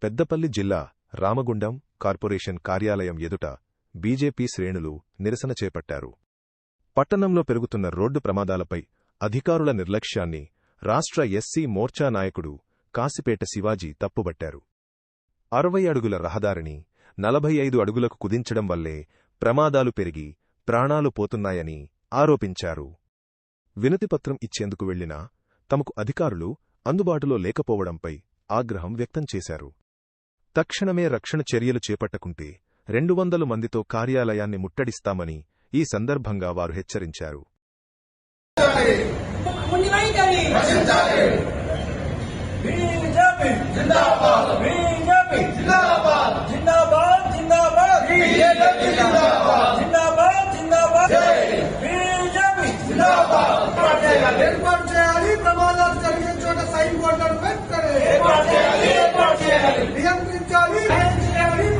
పెద్దపల్లి జిల్లా రామగుండం కార్పొరేషన్ కార్యాలయం ఎదుట బీజేపీ శ్రేణులు నిరసన చేపట్టారు. పట్టణంలో పెరుగుతున్న రోడ్డు ప్రమాదాలపై అధికారుల నిర్లక్ష్యాన్ని రాష్ట్ర ఎస్సీ మోర్చా నాయకుడు కాసిపేట శివాజీ తప్పుబట్టారు. 60 అడుగుల రహదారిని 45 అడుగులకు కుదించడం వల్లే ప్రమాదాలు పెరిగి ప్రాణాలు పోతున్నాయని ఆరోపించారు. వినతిపత్రం ఇచ్చేందుకు వెళ్లినా తమకు అధికారులు అందుబాటులో లేకపోవడంపై ఆగ్రహం వ్యక్తం చేశారు. తక్షణమే రక్షణ చర్యలు చేపట్టకుంటే 200 మందితో కార్యాలయాన్ని ముట్టడిస్తామని ఈ సందర్భంగా వారు హెచ్చరించారు. ప్రమాదాలు జరిగిన చోట సైన్ బోర్డులను నియంత్రించాలి.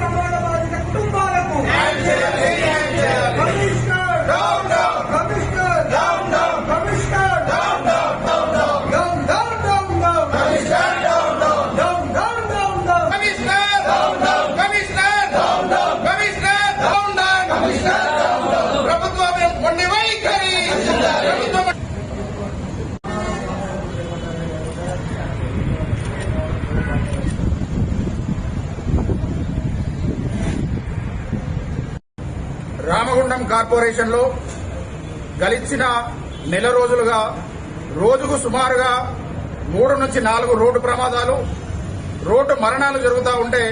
ప్రమాద బాధిత కుటుంబాలకు రామగుండం కార్పొరేషన్ లో గడిచిన నెల రోజులుగా రోజుకు సుమారుగా 3 నుంచి 4 రోడ్డు ప్రమాదాలు, రోడ్డు మరణాలు జరుగుతూ ఉంటే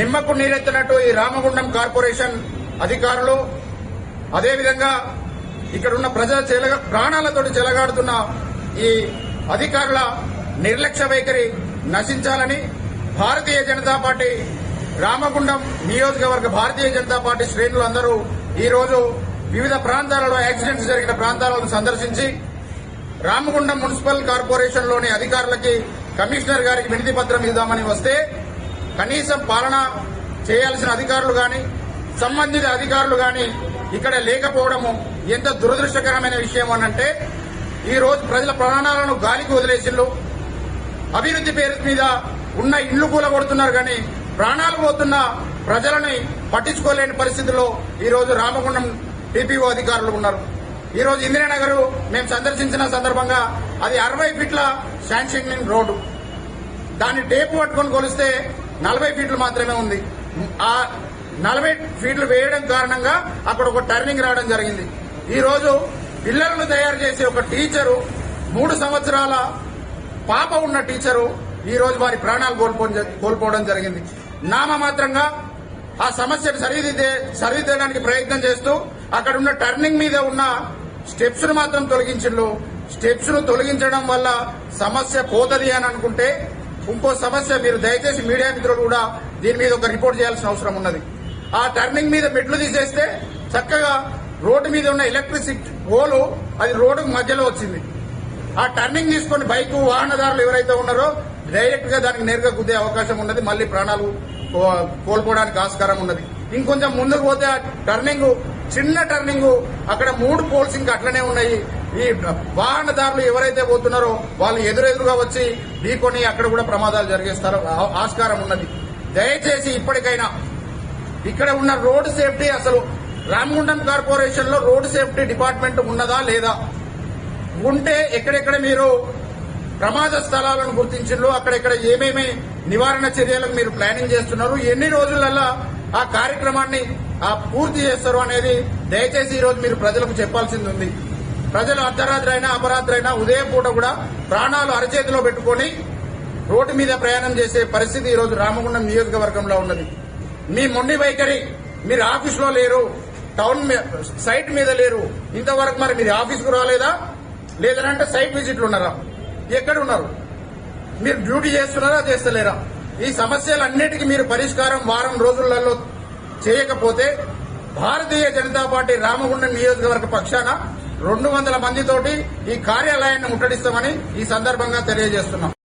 నిమ్మకు నీరెత్తినట్టు ఈ రామగుండం కార్పొరేషన్ అధికారులు, అదేవిధంగా ఇక్కడున్న ప్రజల ప్రాణాలతోటి చెలగాడుతున్న ఈ అధికారుల నిర్లక్ష్య వైఖరి నశించాలని భారతీయ జనతా పార్టీ రామగుండం నియోజకవర్గ భారతీయ జనతా పార్టీ శ్రేణులు అందరూ ఈ రోజు వివిధ ప్రాంతాలలో యాక్సిడెంట్స్ జరిగిన ప్రాంతాలను సందర్శించి రామగుండం మున్సిపల్ కార్పొరేషన్ లోని అధికారులకి కమిషనర్ గారికి వినతి పత్రం ఇద్దామని వస్తే కనీసం పాలన చేయాల్సిన అధికారులు గాని సంబంధిత అధికారులు గాని ఇక్కడ లేకపోవడము ఎంత దురదృష్టకరమైన విషయం అనంటే ఈ రోజు ప్రజల ప్రాణాలను గాలికి వదిలేసిళ్ళు. అభివృద్ది పేరు మీద ఉన్న ఇళ్లు కూలగొడుతున్నారు కానీ ప్రాణాలు పోతున్న ప్రజలని పట్టించుకోలేని పరిస్థితుల్లో ఈ రోజు రామగుండం టీపీఓ అధికారులు ఉన్నారు. ఈ రోజు ఇందిరానగర్ మేము సందర్శించిన సందర్భంగా అది 60 ఫీట్ల శాంక్షనింగ్ రోడ్డు, దాన్ని టేపు పట్టుకొని కొలిస్తే 40 ఫీట్లు మాత్రమే ఉంది. ఆ 40 ఫీట్లు వేయడం కారణంగా అక్కడ ఒక టర్నింగ్ రావడం జరిగింది. ఈ రోజు పిల్లలను తయారు చేసే ఒక టీచరు 3 సంవత్సరాల పాప ఉన్న టీచరు ఈ రోజు వారి ప్రాణాలు కోల్పోవడం జరిగింది. నామమాత్రంగా ఆ సమస్యను సరిదిద్దడానికి ప్రయత్నం చేస్తూ అక్కడ ఉన్న టర్నింగ్ మీద ఉన్న స్టెప్స్ ను మాత్రం తొలగించిండ్రు. స్టెప్స్ ను తొలగించడం వల్ల సమస్య పోతది అని అనుకుంటే ఇంకో సమస్య మీరు దయచేసి మీడియా మిత్రులు కూడా దీని మీద ఒక రిపోర్ట్ చేయాల్సిన అవసరం ఉన్నది. ఆ టర్నింగ్ మీద మెట్లు తీసేస్తే చక్కగా రోడ్డు మీద ఉన్న ఎలక్ట్రిసిటీ పోలు అది రోడ్డు మధ్యలో వచ్చింది. ఆ టర్నింగ్ తీసుకుని బైక్ వాహనదారులు ఎవరైతే ఉన్నారో డైరెక్ట్ గా దానికి నేరుగా గుద్దే అవకాశం ఉన్నది. మళ్లీ ప్రాణాలు కోల్పోవడానికి ఆస్కారం ఉన్నది. ఇంకొంచెం ముందుకు పోతే ఆ టర్నింగ్ చిన్న టర్నింగ్ అక్కడ 3 పోల్స్ ఇంకా అట్లనే ఉన్నాయి. ఈ వాహనదారులు ఎవరైతే పోతున్నారో వాళ్ళు ఎదురెదురుగా వచ్చి ఢీకొని అక్కడ కూడా ప్రమాదాలు జరిగేస్తారు ఆస్కారం ఉన్నది. దయచేసి ఇప్పటికైనా ఇక్కడ ఉన్న రోడ్డు సేఫ్టీ, అసలు రామగుండం కార్పొరేషన్ లో రోడ్డు సేఫ్టీ డిపార్ట్మెంట్ ఉన్నదా లేదా, ఉంటే ఎక్కడెక్కడ మీరు ప్రమాద స్థలాలను గుర్తించిండ్రు, అక్కడెక్కడ ఏమేమి నివారణ చర్యలకు మీరు ప్లానింగ్ చేస్తున్నారు, ఎన్ని రోజులలో ఆ కార్యక్రమాన్ని పూర్తి చేస్తారు అనేది దయచేసి ఈ రోజు మీరు ప్రజలకు చెప్పాల్సింది ఉంది. ప్రజలు అర్ధరాత్రి అయినా అపరాత్రి అయినా ఉదయం పూట కూడా ప్రాణాలు అరచేతిలో పెట్టుకుని రోడ్డు మీద ప్రయాణం చేసే పరిస్థితి ఈ రోజు రామగుండం నియోజకవర్గంలో ఉన్నది. మీ మొండి వైఖరి, మీరు ఆఫీసులో లేరు, టౌన్ సైట్ మీద లేరు, ఇంతవరకు మరి మీరు ఆఫీసుకు రాలేదా, లేదంటే సైట్ విజిట్లు ఉన్నారా, ఎక్కడ ఉన్నారు, మీరు డ్యూటీ చేస్తున్నారా చేస్తలేరా? ఈ సమస్యలన్నిటికీ మీరు పరిష్కారం వారం రోజులలో చేయకపోతే భారతీయ జనతా పార్టీ రామగుండం నియోజకవర్గ పక్షాన 200 మందితోటి ఈ కార్యాలయాన్ని ముట్టడిస్తామని ఈ సందర్భంగా తెలియజేస్తున్నాం.